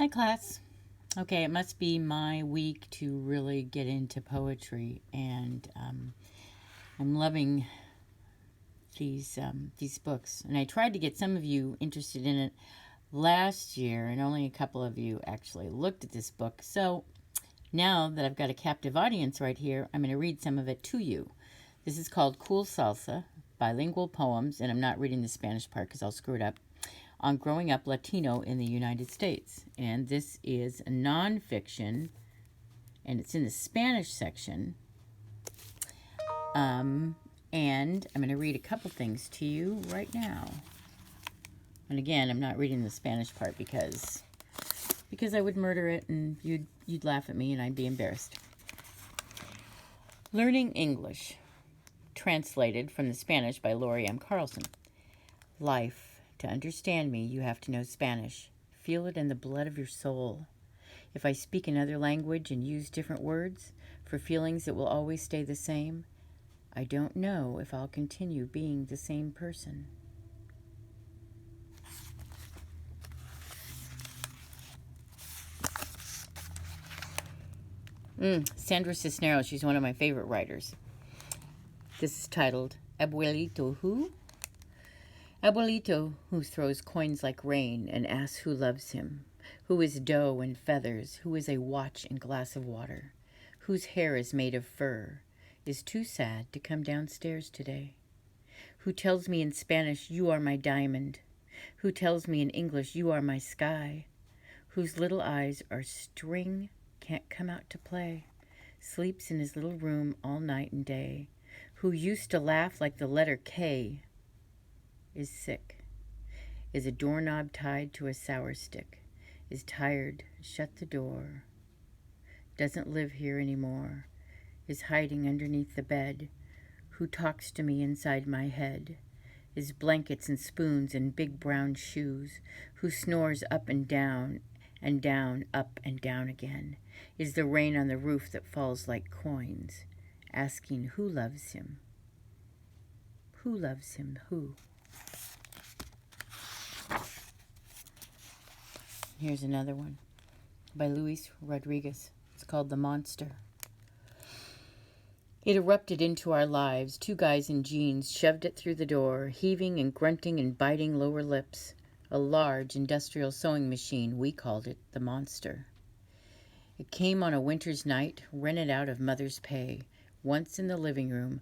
Hi, class. Okay, it must be my week to really get into poetry, and I'm loving these books. And I tried to get some of you interested in it last year, and only a couple of you actually looked at this book. So now that I've got a captive audience right here, I'm going to read some of it to you. This is called Cool Salsa, Bilingual Poems, and I'm not reading the Spanish part because I'll screw it up, on growing up Latino in the United States. And this is a nonfiction, and it's in the Spanish section. And I'm going to read a couple things to you right now. And again, I'm not reading the Spanish part because I would murder it and you'd laugh at me and I'd be embarrassed. Learning English, translated from the Spanish by Lori M. Carlson. Life. To understand me, you have to know Spanish. Feel it in the blood of your soul. If I speak another language and use different words for feelings that will always stay the same, I don't know if I'll continue being the same person. Sandra Cisneros, she's one of my favorite writers. This is titled Abuelito Who? Abuelito who throws coins like rain and asks who loves him, who is dough and feathers, who is a watch and glass of water, whose hair is made of fur, is too sad to come downstairs today. Who tells me in Spanish, you are my diamond, who tells me in English, you are my sky, whose little eyes are string, can't come out to play, sleeps in his little room all night and day, who used to laugh like the letter K, is sick, is a doorknob tied to a sour stick, is tired, shut the door, doesn't live here anymore, is hiding underneath the bed, who talks to me inside my head, is blankets and spoons and big brown shoes, who snores up and down, up and down again, is the rain on the roof that falls like coins, asking who loves him. Who loves him, who? Here's another one by Luis Rodriguez. It's called The Monster. It erupted into our lives. Two guys in jeans shoved it through the door, heaving and grunting and biting lower lips. A large industrial sewing machine, we called it the Monster. It came on a winter's night, rented out of Mother's pay. Once in the living room,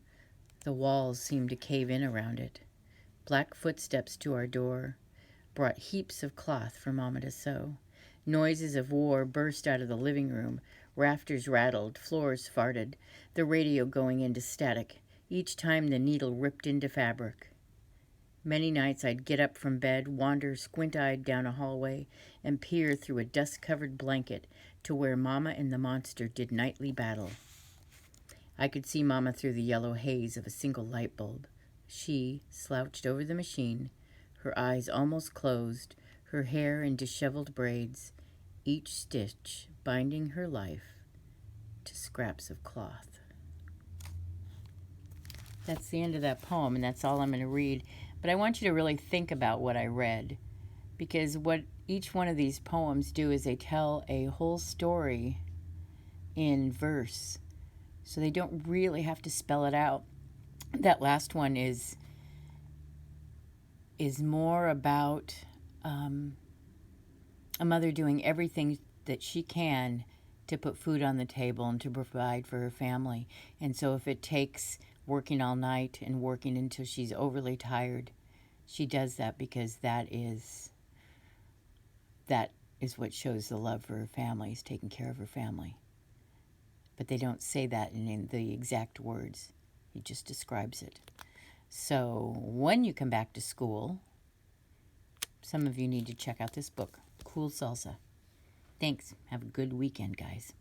the walls seemed to cave in around it. Black footsteps to our door brought heaps of cloth for Mama to sew. Noises of war burst out of the living room. Rafters rattled, floors farted, the radio going into static, each time the needle ripped into fabric. Many nights I'd get up from bed, wander squint-eyed down a hallway, and peer through a dust-covered blanket to where Mama and the Monster did nightly battle. I could see Mama through the yellow haze of a single light bulb. She slouched over the machine, her eyes almost closed, her hair in disheveled braids, each stitch binding her life to scraps of cloth. That's the end of that poem, and that's all I'm going to read. But I want you to really think about what I read, because what each one of these poems do is they tell a whole story in verse, so they don't really have to spell it out. That last one is more about a mother doing everything that she can to put food on the table and to provide for her family. And so if it takes working all night and working until she's overly tired, she does that because that is what shows the love for her family, is taking care of her family. But they don't say that in the exact words. He just describes it. So when you come back to school, some of you need to check out this book, Cool Salsa. Thanks. Have a good weekend, guys.